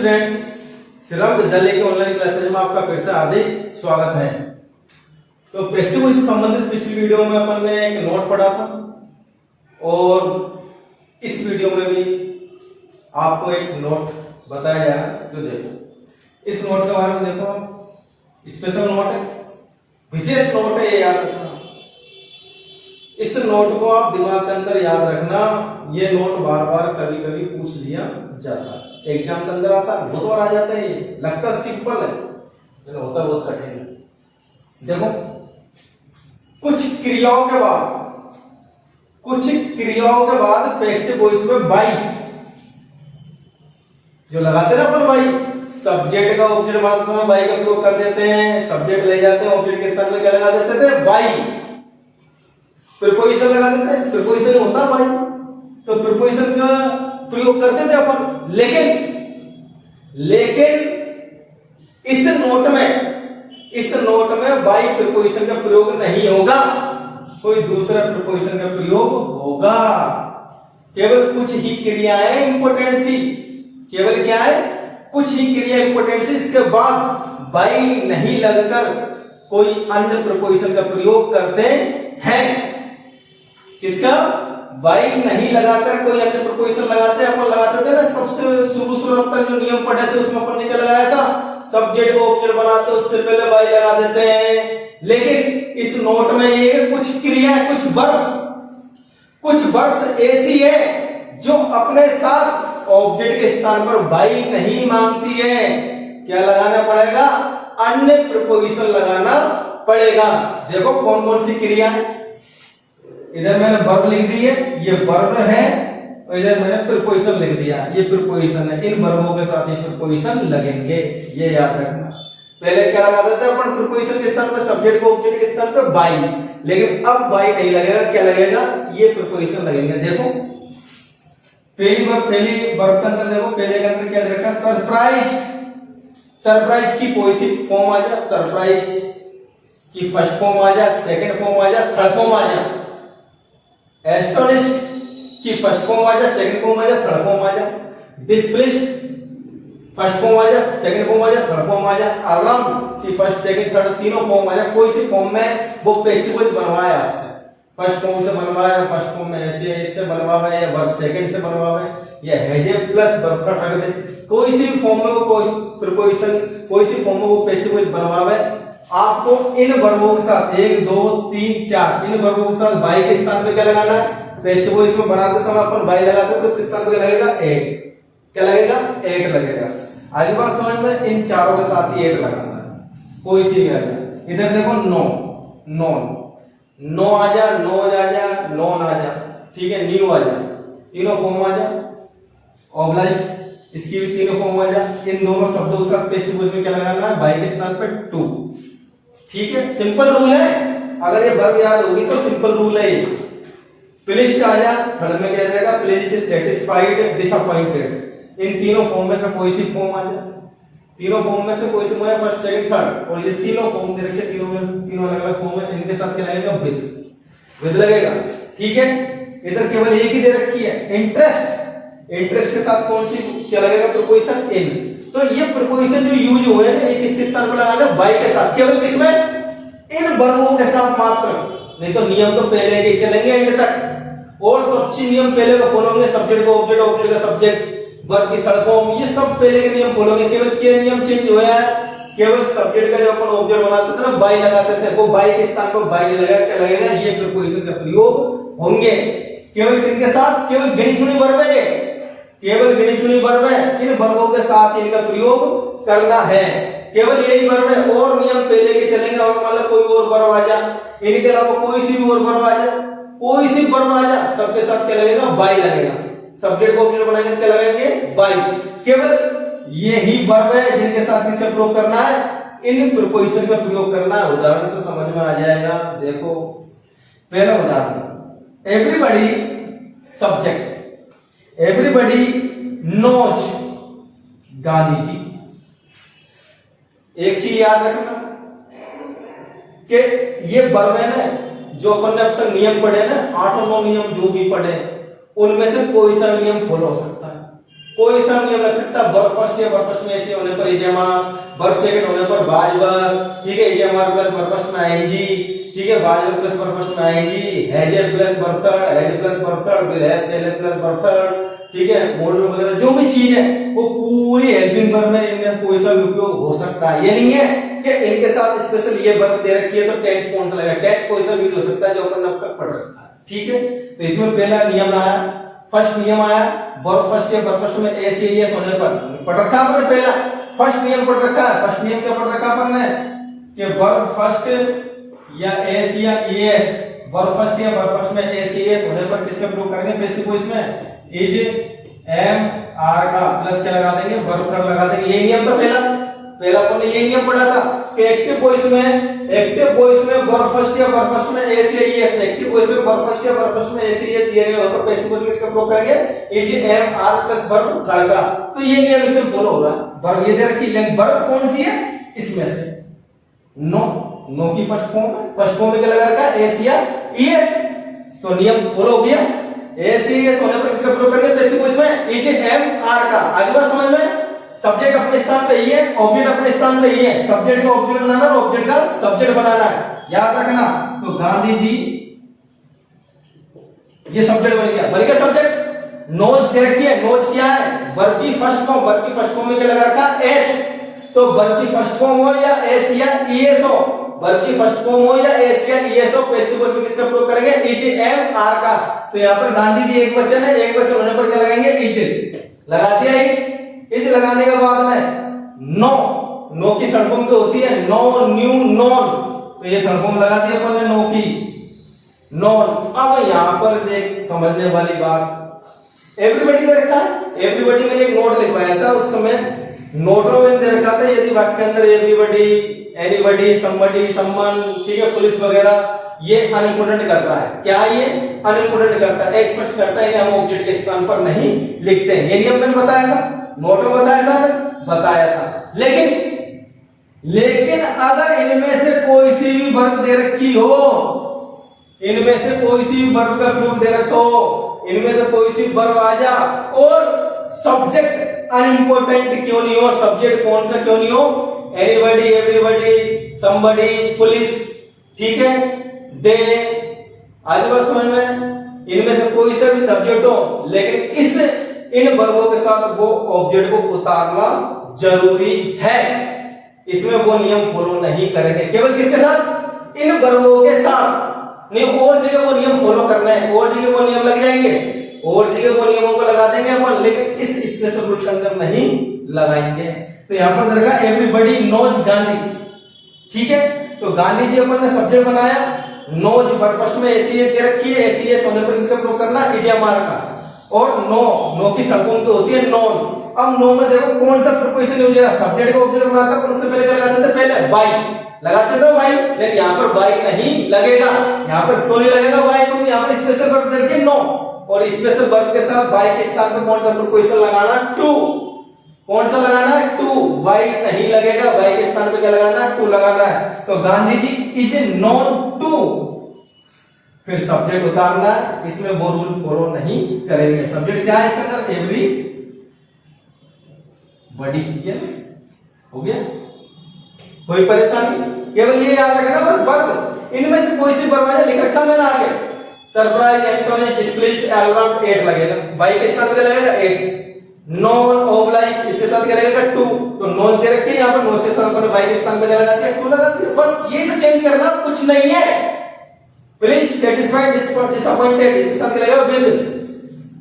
Students, Shriram विद्यालय के online classes में आपका फिर से हार्दिक स्वागत है। तो पैसिव से संबंधित पिछली वीडियो में अपन ने एक नोट पढ़ा था और इस वीडियो में भी आपको एक नोट बताया जाएगा। जो देखो इस नोट के बारे में देखो, स्पेशल नोट है, विशेष नोट है, ये याद रखना। इस नोट को आप दिमाग के अंदर याद रखना। ये नोट बार बार कभी कभी पूछ लिया जाता है, एग्जाम के अंदर आता है, बहुत बार आ जाता है। ये लगता सिंपल है लेकिन होता बहुत कठिन है। देखो कुछ क्रियाओं के बाद पैसिव वॉइस में बाई जो लगाते ना अपन, बाई सब्जेक्ट का ऑब्जेक्ट बनाते समय बाई का प्रयोग कर देते हैं। सब्जेक्ट ले जाते हैं, ऑब्जेक्ट के स्थान पे क्या लगा देते थे? बाई। प्रीपोजिशन लगा देते हैं, प्रीपोजिशन होता है बाई, तो प्रीपोजिशन का प्रयोग करते थे अपन। लेकिन इस नोट में बाई प्रीपोजिशन का प्रयोग नहीं होगा, कोई दूसरा प्रीपोजिशन का प्रयोग होगा। केवल कुछ ही क्रियाएं इंपोर्टेंसी, केवल क्या है? कुछ ही क्रिया इंपोर्टेंसी, इसके बाद बाई नहीं लगकर कोई अन्य प्रीपोजिशन का प्रयोग करते हैं। किसका? बाई नहीं लगाकर कोई अन्य प्रीपोजिशन लगाते हैं। अपन लगाते थे ना सबसे शुरू तक जो नियम पढ़े थे उसमें अपन ने क्या लगाया था? सब्जेक्ट को ऑब्जेक्ट बनाते उससे पहले बाई लगा देते हैं। लेकिन इस नोट में ये कुछ क्रिया, कुछ वर्ब्स ऐसी है जो अपने साथ ऑब्जेक्ट के स्थान पर बाई नहीं मांगती है। क्या लगाना पड़ेगा? अन्य प्रीपोजिशन लगाना पड़ेगा। देखो कौन कौन सी क्रिया है। इधर मैंने वर्ब लिख दी है, ये वर्ब है, और इधर मैंने प्रीपोजिशन लिख दिया, ये प्रीपोजिशन है। इन वर्बों के साथ ये प्रीपोजिशन लगेंगे, ये याद रखना। पहले क्या लगा देते हैं अपन प्रीपोजिशन के स्थान पर? सब्जेक्ट को ऑब्जेक्ट के स्थान पर बाई। लेकिन अब बाई नहीं लगेगा, क्या लगेगा? ये प्रीपोजिशन लगेंगे। देखो पहली वर्ब के अंदर देखो, पहले के अंदर क्या दे रखा? सरप्राइज की पॉजिटिव फॉर्म आ जा, सरप्राइज की फर्स्ट फॉर्म आ जा, सेकंड फॉर्म आ जा, थर्ड फॉर्म आ जा। एस्टोनिश्ड की फर्स्ट फॉर्म आ जा, सेकंड फॉर्म आ जा, थर्ड फॉर्म आ जा। डिस्प्लेस्ड फर्स्ट फॉर्म आ जा, सेकंड फॉर्म आ जा, थर्ड फॉर्म आ जा। अलार्म की फर्स्ट, सेकंड, थर्ड तीनों फॉर्म आ जा। कोई सी फॉर्म में वो पैसिव वॉइस बनवाए आपसे, फर्स्ट फॉर्म से बनवाया, फर्स्ट फॉर्म में ऐसे इससे बनवाया, या वर्ब सेकंड से बनवाया, या हैज प्लस वर्ब थर्ड रख दे। कोई सी फॉर्म में वो कोई प्रीपोजिशन, कोई सी फॉर्म में वो पैसिव वॉइस बनवावे। आपको इन वर्बों के साथ 1 2 3 4 इन वर्बों के साथ बाई के स्थान पे क्या लगाना है? पैसिव वॉइस में बनाते समय अपन बाई लगाते हैं तो उसके स्थान पे क्या लगेगा? 1। क्या लगेगा? 1 लगेगा। आगे बात समझ में, इन चारों के साथ ही 1 लगाना है, कोई सी भी आ जाए। इधर देखो नो आ जा, नोज आ जा, नॉन आ जा, ठीक है, न्यू आ जा, तीनों फॉर्म आ जा। ऑब्लाइज्ड इसकी भी तीनों फॉर्म आ जा। इन दोनों शब्दों के साथ पैसिव वॉइस में क्या लगाना है? बाई के स्थान पे 2। ठीक है, सिंपल रूल है। अगर ये वर्ब याद होगी तो सिंपल रूल है ये। प्लीज्ड आ जा, थर्ड में क्या जाएगा? Pleased, satisfied, disappointed. इन तीनों फॉर्म में से कोई सी फॉर्म आ जा, तीनों फॉर्म में से कोई सी फॉर्म, फर्स्ट सेकंड थर्ड, और ये तीनों फॉर्म दे रखे, तीनों अलग-अलग फॉर्म है। इनके साथ क्या लगेगा? विद लगेगा। ठीक है, इधर केवल एक ही दे रखी है, इंटरेस्ट के साथ कौन सी क्या लगेगा? प्रीपोजिशन इन। तो ये प्रीपोजिशन जो यूज हुए हैं ये किसके स्थान पर लगाना है? बाई के साथ। केवल किसमें? इन वर्बों के साथ मात्र, नहीं तो नियम तो पहले के चलेंगे एंड तक, और सब चीज नियम पहले का फॉलो होंगे। सब्जेक्ट को ऑब्जेक्ट, ऑब्जेक्ट का सब्जेक्ट, वर्ब की थर्ड फॉर्म, ये सब पहले के नियम फॉलो होंगे। केवल क्या नियम चेंज हुआ है? केवल सब्जेक्ट का जो अपन ऑब्जेक्ट बनाते थे ना, बाई लगाते थे, वो बाई के स्थान पर बाई लगेगा। क्या लगेगा? ये प्रीपोजिशन का प्रयोग होंगे। केवल किनके साथ? केवल गिनी चुनी वर्ब है, केवल गिनी चुनी वर्ब है, इन वर्बों के साथ इनका प्रयोग करना है। केवल यही वर्ब है, और नियम पहले के चलेंगे। और मतलब कोई और वर्ब आ जा, इनके अलावा कोई सी भी और वर्ब आ जा, कोई सी वर्ब आ जा, सबके साथ क्या लगेगा? बाई लगेगा। सब्जेक्ट को ऑब्जेक्ट बनाएंगे, क्या लगाएंगे? बाई। केवल यही वर्ब है जिनके साथ किसका प्रयोग करना है? इन प्रीपोजिशन का प्रयोग करना है। उदाहरण से समझ में आ जाएगा। देखो पहला उदाहरण, everybody subject, everybody knows Gandhi ji. एक चीज याद रखना कि ये वर्ब है ना, जो अपन ने अब तक नियम पढ़े ना, 8 और 9 नियम जो भी पढ़े, उनमें से कोई सा नियम फॉलो हो सकता है। कोई सा नियम लग सकता है। वर्ब फर्स्ट या वर्ब फर्स्ट में ऐसे होने पर इजेमार, वर्ब सेकंड होने पर बाज वर्ब, ठीक है, इजेमार प्लस वर्ब फर्स्ट में आईएनजी, ठीक है, was verb plus verb first में ING, has plus verb third, had plus verb third, will have, shall have plus verb third, ठीक है, मॉडल वगैरह जो भी चीज है वो पूरी हेल्पिंग वर्ब में इनमें कोई सा भी उपयोग हो सकता है। ये नहीं है कि इनके साथ स्पेशल ये वर्ब दे रखी है तो टेंस कौन सा लगेगा, टेंस कोई सा भी हो सकता है जो अपन ने अब तक पढ़ रखा है, ठीक है। तो इसमें पहला नियम आया, फर्स्ट नियम आया वर्ब फर्स्ट या वर्ब फर्स्ट में एस या एस होने पर, पढ़ रखा अपन ने पहला फर्स्ट नियम पढ़ रखा है। फर्स्ट नियम क्या पढ़ रखा अपन ने कि वर्ब फर्स्ट या एस या एस, वर्ब फर्स्ट या वर्ब फर्स्ट में एस या एस होने पर किसका प्रयोग करेंगे, पैसिव वॉइस में इज एम आर का प्लस क्या लगा देंगे, वर्ब थर्ड लगा देंगे। ये नियम था पहला अपन ने ये नियम पढ़ा था कि एक्टिव वॉइस में वर्ब फर्स्ट या वर्ब फर्स्ट में एस या एस, एक्टिव वॉइस में वर्ब फर्स्ट या वर्ब फर्स्ट में एस या एस दिए गए हो तो पैसिव वॉइस में इसका प्रयोग करेंगे is am are plus verb third का। तो ये नियम इसमें फॉलो हो रहा है। वर्ब ये दे रखी है, वर्ब कौन सी है इसमें से, नो की फर्स्ट फॉर्म में क्या लगा रखा है, एस या एस, तो नियम फॉलो हो गया। एस या एस होने पर किसका प्रयोग करेंगे, पैसिव वॉइस में इज एम आर का। आगे बात समझ में, सब्जेक्ट अपने स्थान पे ही है, ऑब्जेक्ट अपने स्थान पे ही है, सब्जेक्ट का ऑब्जेक्ट बनाना और ऑब्जेक्ट का सब्जेक्ट बनाना है, याद रखना। तो गांधी जी, ये सब्जेक्ट बन गया सब्जेक्ट। नोज दे रखी है, नोज क्या है, वर्ब की फर्स्ट फॉर्म में क्या लगा रखा, एस। तो वर्ब की फर्स्ट फॉर्म हो या एस या ईएस हो, वर्ब की फर्स्ट फॉर्म हो या एस या ईएस हो, पैसिव वॉइस में किसका प्रयोग करेंगे, इज एम आर का। तो यहाँ पर गांधी जी एक वचन है, एक वचन होने पर क्या लगाएंगे, इज लगा दिया। इज लगाने के बाद में नो की थर्ड फॉर्म तो होती है नो, न्यू, नॉन, तो ये थर्ड फॉर्म लगा दिया अपन ने नो की, नॉन। अब यहां पर देख समझने वाली बात, एवरीबॉडी दे रखा है, एवरीबॉडी मैंने एक नोट लिखवाया था उस समय, नोटों में दे रखा था यदि वाक्य के अंदर एवरीबॉडी, एनीबॉडी, समबडी, समवन, ठीक है, पुलिस वगैरह, ये अनइम्पोर्टेंट करता है। क्या ये अनइम्पोर्टेंट करता है, एक्सपेक्ट करता है कि हम ऑब्जेक्ट के स्थान पर नहीं लिखते हैं। ये नियम मैंने बताया था, नोट में बताया था। लेकिन अगर इनमें से कोई सी भी वर्ब दे रखी हो, इनमें से कोई सी भी वर्ब का प्रयोग दे रखा हो, इनमें से कोई सी वर्ब आ जा और सब्जेक्ट अनइम्पोर्टेंट क्यों नहीं हो, सब्जेक्ट कौन सा क्यों नहीं हो, एनीबॉडी, एवरीबॉडी, समबडी, पुलिस, ठीक है, दे, आगे बात समझ में, इनमें से कोई सा भी सब्जेक्ट हो लेकिन इन वर्बों के साथ वो ऑब्जेक्ट को उतारना जरूरी है। इसमें वो नियम फॉलो नहीं करेंगे, केवल किसके साथ, इन वर्बों के साथ। नहीं, और जगह वो नियम फॉलो करना है, और जगह वो नियम लग जाएंगे, और जगह वो नियमों को लगा देंगे अपन, लेकिन इस स्पेशल रूल के अंदर नहीं लगाएंगे। तो यहां पर दरगा एवरीबॉडी नोज गांधी, ठीक है। तो गांधी जी अपन ने सब्जेक्ट बनाया, नोज वर्ब फर्स्ट में एसीएस दे रखी है, एसीएस होने पर इसका प्रयोग करना इज एम आर का, और नो की थर्ड फॉर्म तो होती है नॉन। अब नो में देखो कौन सा प्रीपोजिशन यूज है, सब्जेक्ट का ऑब्जेक्ट बनाता है, कौन से पहले क्या लगाते थे, पहले बाई लगाते थे बाई, लेकिन यहाँ पर बाई नहीं लगेगा, यहाँ पर तो नहीं लगेगा बाई, क्योंकि यहाँ पर स्पेशल वर्ब दे रखी है नो, और स्पेशल वर्ब के साथ बाई के स्थान पर कौन सा प्रीपोजिशन लगाना, टू, कौन सा लगाना है, टू, बाई नहीं लगेगा, बाई के स्थान पे क्या लगाना है, टू लगाना है। तो Gandhi ji is known to, फिर सब्जेक्ट उतारना है, इसमें वो रूल फॉलो नहीं करेंगे। सब्जेक्ट क्या है इसके अंदर, एवरी बॉडी, हो गया, कोई परेशानी, केवल ये याद रखना बस वर्ब, इनमें से कोई सी वर्ब लिख रखा मैंने आगे, सरप्राइज, एंटोनिक, डिस्प्लेस्ड, एलराउंड, 8 लगेगा, बाई के स्थान पे लगेगा 8, नॉन, ऑब्लाइक, इसके साथ क्या लगेगा 2, तो नॉन दे रखी है यहाँ पर, नॉन के स्थान पर बाई के स्थान पे क्या लगाती है, 2 लगाती है, बस ये तो चेंज करना कुछ नहीं है। प्लीज, सेटिस्फाइड, डिसअपॉइंटेड, इसके साथ क्या लगेगा विद,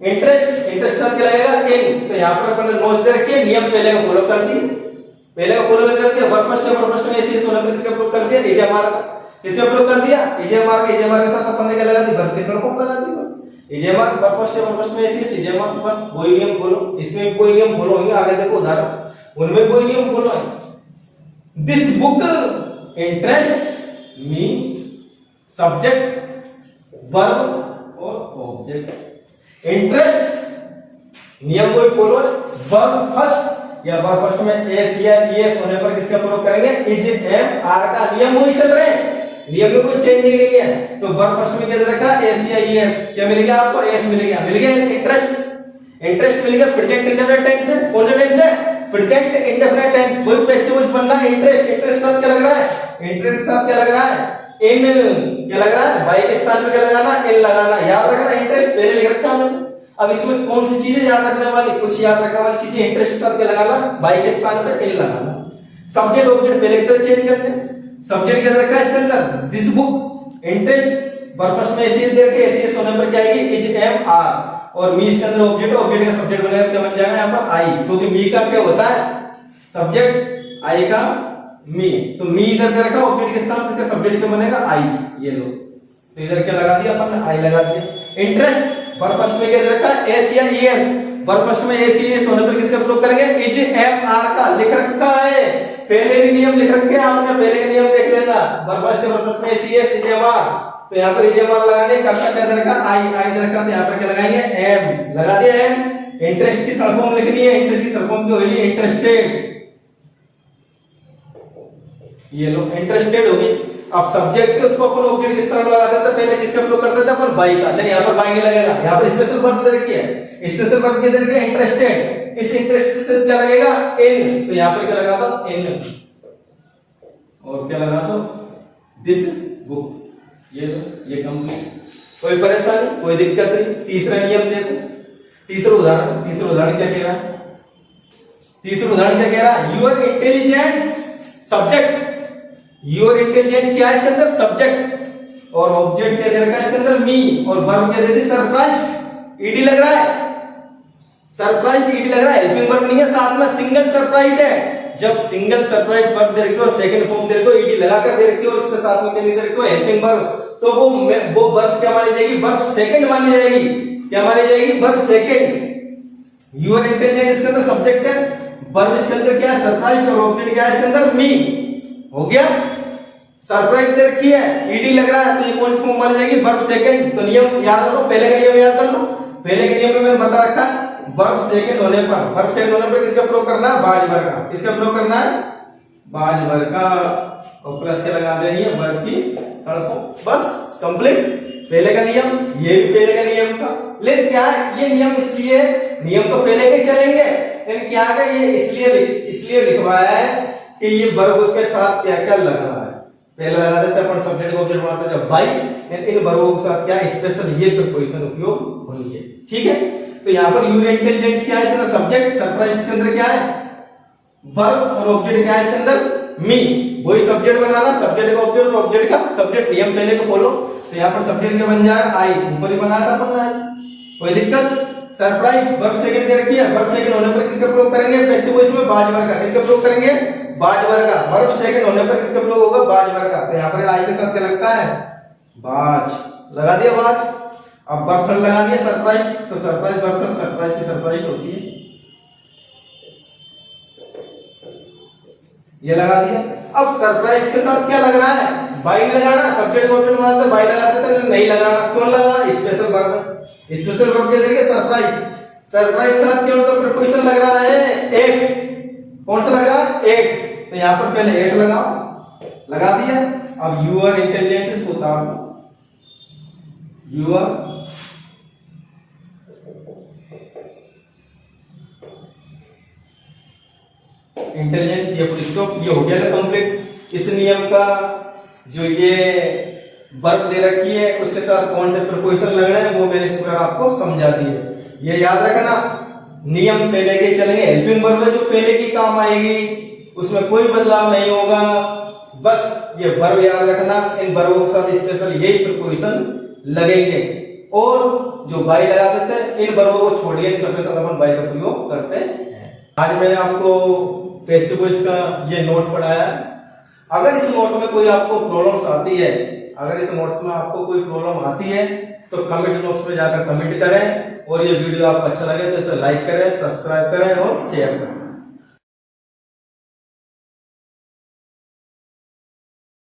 इंटरेस्ट के साथ क्या लगेगा इन। तो यहाँ पर अपन नोट्स दे रखिए, नियम पहले का फॉलो कर दिए, वर्ब फर्स्ट में एसीएस होने पर किसका प्रयोग कर दिया, इज एम आर का, किसका प्रयोग कर दिया, इज एम आर के साथ अपन ने क्या लगा दी, वर्ब की थर्ड फॉर्म लगा दी, बस is am are, verb first में एसीएस, इज एम आर, बस वही नियम फॉलो, इसमें कोई नियम फॉलो होंगे, आगे देखो उदाहरण, उनमें कोई नियम फॉलो है। This book interests me, subject verb और ऑब्जेक्ट, इंटरेस्ट नियम कोई फॉलो है, वर्ब फर्स्ट या वर्ब फर्स्ट में एस या ईएस होने पर किसका प्रयोग करेंगे, इज एम आर का, नियम वही चल रहे हैं, नियम में कोई चेंज नहीं है। तो वर्ब फर्स्ट में क्या दे रखा, एस या ईएस, क्या मिल गया आपको, एस मिल गया, इंटरेस्ट, इंटरेस्ट मिल गया, प्रेजेंट इंडेफिनिट टेंस है, कौन सा टेंस है, प्रेजेंट इंडेफिनिट टेंस, वही पैसिव वॉइस बनना है। इंटरेस्ट, इंटरेस्ट साथ क्या लग रहा है, इंटरेस्ट साथ क्या लग रहा है, इन, क्या लग रहा है, बाई के स्थान पे क्या लगाना, इन लगाना, याद रखना। इंटरेस्ट पहले लिख रखा हमने। अब इसमें कौन सी चीजें याद रखने वाली, कुछ याद रखने वाली चीजें, इंटरेस्ट के साथ क्या लगाना, बाई के स्थान पे इन लगाना। सब्जेक्ट ऑब्जेक्ट पहले की तरह चेंज करते हैं। सब्जेक्ट क्या रखा है इसके अंदर, this book, interest verb first में एसीएस दे के एसीएस होने पर क्या आएगी, इज एम आर, और मी इसके अंदर ऑब्जेक्ट, ऑब्जेक्ट का सब्जेक्ट बनेगा, क्या बन जाएगा यहाँ पर आई, क्योंकि मी का क्या होता है सब्जेक्ट, आई का मी, तो मी इधर दे रखा ऑब्जेक्ट के स्थान पे, इसका सब्जेक्ट क्या बनेगा आई, ये लो, तो इधर क्या लगा दिया अपन, आई लगा दिया। इंटरेस्ट वर्ब फर्स्ट में क्या दे रखा है, एस या ईएस, वर्ब फर्स्ट में एस ईएस होने पर किसका प्रयोग करेंगे, इज एम आर का लिख रखा है, पहले भी नियम लिख रखे हैं आपने, पहले के नियम देख लेना, वर्ब फर्स्ट में S ES is am are, तो यहाँ पर इज एम आर लगाने का क्या दे रखा, आई, आई दे रखा, तो यहाँ पर क्या लगाएंगे, एम लगा दिया एम। इंटरेस्ट की थर्ड फॉर्म लिखनी है, इंटरेस्ट की थर्ड फॉर्म क्या होगी, इंटरेस्टेड, ये लो इंटरेस्टेड होगी। अब सब्जेक्ट के उसको अपन ऑब्जेक्ट किस तरह लगा देते, पहले किसका प्रयोग करते थे अपन, बाई का, लेकिन यहाँ पर बाई नहीं लगेगा, यहाँ पर स्पेशल वर्ब दे रखी है, स्पेशल वर्ब क्या दे रखी है, इंटरेस्टेड, इस इंटरेस्टेड से क्या लगेगा, इन, तो यहाँ पर क्या लगा दो, इन, और क्या लगा दो, दिस बुक, ये लो, ये कंप्लीट, कोई परेशानी, कोई दिक्कत नहीं। तीसरा नियम देखो, तीसरा उदाहरण क्या कह रहा है, तीसरा उदाहरण क्या कह रहा है, your intelligence subject, your intelligence क्या है इसके अंदर, सब्जेक्ट, और ऑब्जेक्ट क्या दे रखा है इसके अंदर, मी, और वर्ब क्या दे दी, सरप्राइज्ड, ईडी लग रहा है, सरप्राइज्ड ईडी लग रहा है, हेल्पिंग वर्ब नहीं है, साथ में सिंगल सरप्राइज्ड है। जब सिंगल सरप्राइज वर्ब दे रखी हो, सेकंड फॉर्म दे रखी हो, ईडी लगाकर दे रखी हो, और उसके साथ में क्या दे रखी हो, हेल्पिंग वर्ब, तो वो वर्ब क्या मानी जाएगी, वर्ब सेकंड मानी जाएगी, क्या मानी जाएगी, वर्ब सेकंड। यूर इंटेलिजेंट इसके अंदर सब्जेक्ट है, वर्ब इसके अंदर क्या है, सरप्राइज, और ऑब्जेक्ट क्या है इसके अंदर, मी, हो गया। सरप्राइज दे रखी है, ईडी लग रहा है, तो ये कौन सी फॉर्म मानी जाएगी, वर्ब सेकंड। तो नियम याद रखो, पहले का नियम याद कर लो, पहले के नियम में मैंने बता रखा है, वर्ब सेकंड होने पर किसका प्रयोग करना है, बाज वर्ग का, किसका प्रयोग करना है, बाज वर्ग का, और प्लस के लगा देनी है वर्ब की तरफ, बस कंप्लीट। पहले का नियम, ये भी पहले का नियम था, लेकिन क्या है ये नियम, इसलिए नियम तो पहले के चलेंगे, लेकिन क्या है ये इसलिए लिखवाया है कि ये वर्ब के साथ क्या क्या लगना है। पहले लगा देते अपन सब्जेक्ट को ऑब्जेक्ट बनाते जब बाई, इन वर्बों के साथ क्या स्पेशल ये प्रीपोजिशन उपयोग होंगे, ठीक है। तो यहाँ पर यूर इंटेलिजेंस क्या है इसका सब्जेक्ट, सरप्राइज इसके अंदर क्या है वर्ब, और ऑब्जेक्ट क्या है इसके अंदर मी, वही सब्जेक्ट बनाना, सब्जेक्ट का ऑब्जेक्ट और ऑब्जेक्ट का सब्जेक्ट, नियम पहले को फॉलो। तो यहाँ पर सब्जेक्ट क्या बन जाएगा, आई, ऊपर ही बनाया था अपन आई, कोई दिक्कत। सरप्राइज वर्ब सेकंड दे रखी है, वर्ब सेकंड होने पर किसका प्रयोग करेंगे, पैसिव वॉइस में बाज वर्ग का, किसका प्रयोग करेंगे, बाज वर्ग का, वर्ब सेकंड होने पर किसका प्रयोग होगा, बाज वर्ग का। तो यहाँ पर आई के साथ क्या लगता है, बाज, लगा दिया बाज। अब वर्ब थर्ड लगा दिया सरप्राइज, तो सरप्राइज वर्ब थर्ड, सरप्राइज की सरप्राइज होती है, ये लगा दिया। अब सरप्राइज के साथ क्या लग रहा है, बाई लगाना, सब्जेक्ट को ऑब्जेक्ट बनाते बाई लगाते थे, नहीं लगाना, कौन लगाना, स्पेशल वर्ब, स्पेशल वर्ब के जरिए सरप्राइज, सरप्राइज साथ कौन सा प्रीपोजिशन लग रहा है, एक, कौन सा लग रहा है, एक, तो यहाँ पर पहले एक लगाओ, लगा दिया। अब यूर इंटेलिजेंस इसको उतार दो, यूर इंटेलिजेंस, ये फुल स्टॉप, ये हो गया कंप्लीट। इस नियम का जो ये वर्ब दे रखी है उसके साथ कौन से प्रीपोजिशन लगना है वो मैंने इस बार आपको समझा दिया। ये याद रखना, नियम पहले के चलेंगे, हेल्पिंग वर्ब जो पहले की काम आएगी उसमें कोई बदलाव नहीं होगा, बस ये वर्ब याद रखना, इन वर्बों के साथ स्पेशल यही प्रीपोजिशन लगेंगे, और जो बाई लगा देते हैं इन वर्बों को छोड़िए, सबके साथ अपन बाई का प्रयोग करते हैं। आज मैंने आपको पैसिव वॉइस का ये नोट पढ़ाया। अगर इस नोट में कोई आपको प्रॉब्लम्स आती है, अगर इस नोट्स में आपको कोई प्रॉब्लम आती है तो कमेंट बॉक्स में जाकर कमेंट करें, और ये वीडियो आपको अच्छा लगे तो इसे लाइक करें, सब्सक्राइब करें और शेयर करें।